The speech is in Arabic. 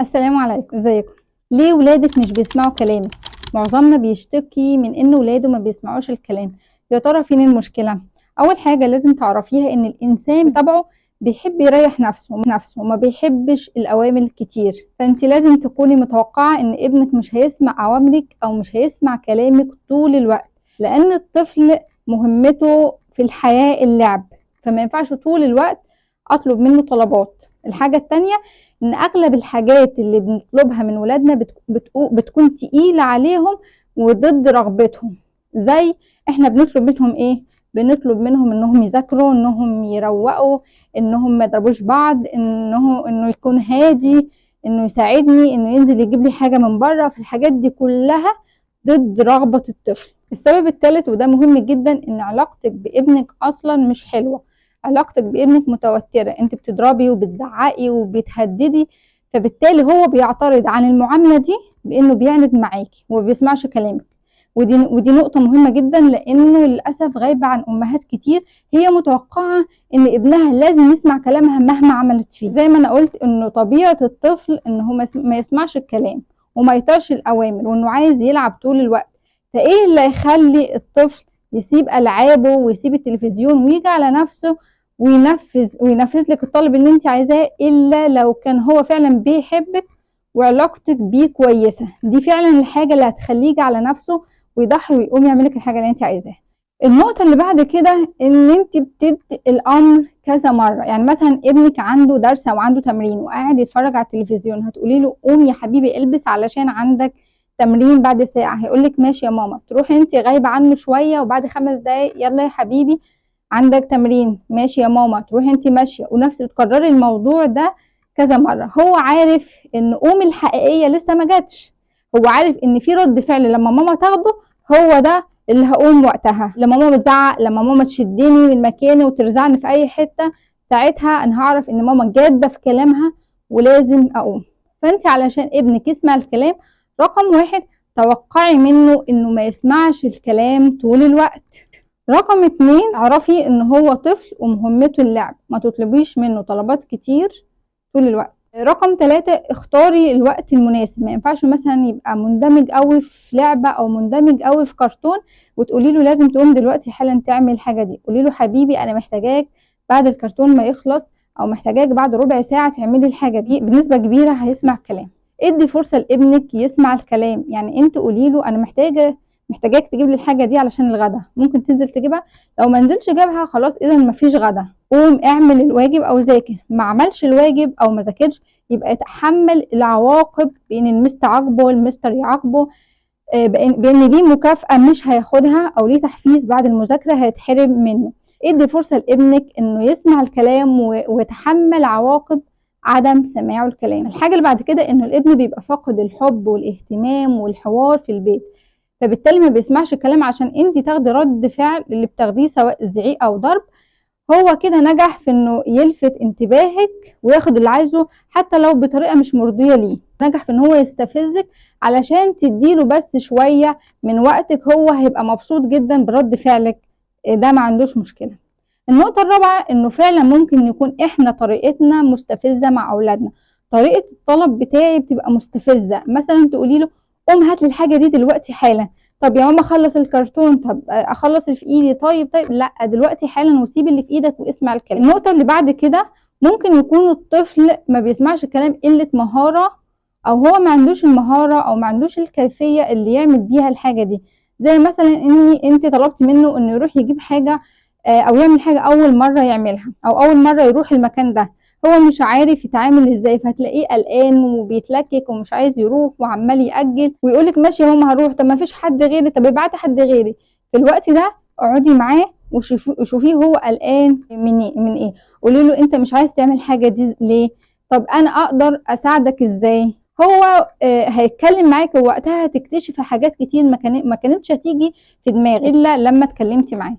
السلام عليكم، ازيكم؟ ليه ولادك مش بيسمعوا كلامك؟ معظمنا بيشتكي من ان ولاده ما بيسمعوش الكلام. يا ترى فين المشكلة؟ اول حاجة لازم تعرفيها ان الانسان بطبعه بيحب يريح نفسه وما بيحبش الاوامر الكتير، فانت لازم تكوني متوقعة ان ابنك مش هيسمع اوامرك او مش هيسمع كلامك طول الوقت، لان الطفل مهمته في الحياة اللعب، فما ينفعش طول الوقت اطلب منه طلبات. الحاجة التانية ان اغلب الحاجات اللي بنطلبها من ولادنا بتكون تقيلة عليهم وضد رغبتهم. زي احنا بنطلب منهم ايه؟ بنطلب منهم انهم يذاكروا، انهم يروقوا، انهم ما يضربوش بعض، انه يكون هادي، انه يساعدني، انه ينزل يجيب لي حاجة من بره. في الحاجات دي كلها ضد رغبة الطفل. السبب الثالث وده مهم جدا، ان علاقتك بابنك اصلا مش حلوة. علاقتك بابنك متوترة، انت بتضربي وبتزعقي وبتهددي، فبالتالي هو بيعترض عن المعاملة دي بانه بيعند معاكي وما بيسمعش كلامك. ودي نقطة مهمة جدا، لانه للأسف غايبة عن امهات كتير. هي متوقعة ان ابنها لازم يسمع كلامها مهما عملت فيه. زي ما انا قلت انه طبيعة الطفل انه ما يسمعش الكلام وما يطيعش الاوامر، وانه عايز يلعب طول الوقت. فايه اللي يخلي الطفل يسيب العابه ويسيب التلفزيون ويجي على نفسه وينفذ لك الطلب اللي انت عايزاه، الا لو كان هو فعلا بيحبك وعلاقتك بيه كويسه؟ دي فعلا الحاجه اللي هتخليه يجي على نفسه ويضحي ويقوم يعمل لك الحاجه اللي انت عايزاها. النقطه اللي بعد كده ان انت بتدي الامر كذا مره. يعني مثلا ابنك عنده درس او عنده تمرين وقاعد يتفرج على التلفزيون، هتقولي له قوم يا حبيبي البس علشان عندك تمرين بعد ساعه، هيقولك ماشي يا ماما. تروحي انت غايبه عنه شويه وبعد 5 دقايق يلا يا حبيبي عندك تمرين، ماشي يا ماما. تروحي انت ماشيه، ونفس تكرري الموضوع ده كذا مره. هو عارف ان قوم الحقيقيه لسه ما جاتش. هو عارف ان في رد فعل لما ماما تاخده، هو ده اللي هقوم وقتها. لما ماما بتزعق، لما ماما تشدني من مكاني وترزعني في اي حته، ساعتها انا هعرف ان ماما جاده في كلامها ولازم اقوم. فانت علشان ابنك يسمع الكلام، رقم واحد توقعي منه انه ما يسمعش الكلام طول الوقت. رقم 2، اعرفي ان هو طفل ومهمته اللعب، ما تطلبيش منه طلبات كتير طول الوقت. رقم 3، اختاري الوقت المناسب. ما ينفعش مثلا يبقى مندمج قوي في لعبة او مندمج قوي في كرتون وتقولي له لازم تقوم دلوقتي حالا تعمل الحاجة دي. قولي له حبيبي انا محتاجاك بعد الكرتون ما يخلص، او محتاجاك بعد ربع ساعة تعملي الحاجة دي. بنسبة كبيرة هيسمع الكلام. ادي فرصة لابنك يسمع الكلام. يعني انت قولي له انا محتاجاك تجيب لي الحاجه دي علشان الغدا، ممكن تنزل تجيبها؟ لو ما نزلش جابها خلاص اذا مفيش غدا. قوم اعمل الواجب او ذاكر. ما عملش الواجب او ما ذاكرش يبقى يتحمل العواقب، بان المستر عاقبه، المستر يعاقبه، بان ليه مكافاه مش هياخدها او ليه تحفيز بعد المذاكره هيتحرم منه. ادي فرصه لابنك انه يسمع الكلام ويتحمل عواقب عدم سماعه الكلام. الحاجه اللي بعد كده انه الابن بيبقى فاقد الحب والاهتمام والحوار في البيت، فبالتالي ما بيسمعش الكلام عشان انت تاخدي رد فعل اللي بتاخديه سواء زعيق او ضرب. هو كده نجح في انه يلفت انتباهك وياخد اللي عايزه حتى لو بطريقه مش مرضيه ليه. نجح في ان هو يستفزك علشان تديله بس شويه من وقتك، هو هيبقى مبسوط جدا برد فعلك ده، ما عندوش مشكله. النقطه الرابعه انه فعلا ممكن يكون احنا طريقتنا مستفزه مع اولادنا. طريقه الطلب بتاعي بتبقى مستفزه. مثلا تقولي له قوم هات لي الحاجه دي دلوقتي حالا. طب يا ماما اخلص الكرتون. طب اخلص اللي في ايدي. طيب لا دلوقتي حالا، وسيب اللي في ايدك واسمع الكلام. النقطه اللي بعد كده، ممكن يكون الطفل ما بيسمعش الكلام قله مهاره، او هو ما عندوش المهاره او ما عندوش الكيفيه اللي يعمل بيها الحاجه دي. زي مثلا انت طلبت منه انه يروح يجيب حاجه او يعمل حاجه اول مره يعملها او اول مره يروح المكان ده، هو مش عارف يتعامل ازاي، فهتلاقيه قلقان وبيتلكك ومش عايز يروح وعمال يأجل ويقولك ماشي يا ماما هروح. طب ما فيش حد غيري، طب ابعتي حد غيري. في الوقت ده اقعدي معاه وشوفيه هو قلقان من ايه. قولي له انت مش عايز تعمل حاجه دي ليه؟ طب انا اقدر اساعدك ازاي؟ هو هيتكلم معاك، ووقتها هتكتشفي حاجات كتير ما كانتش هتيجي في دماغك الا لما اتكلمتي معاه.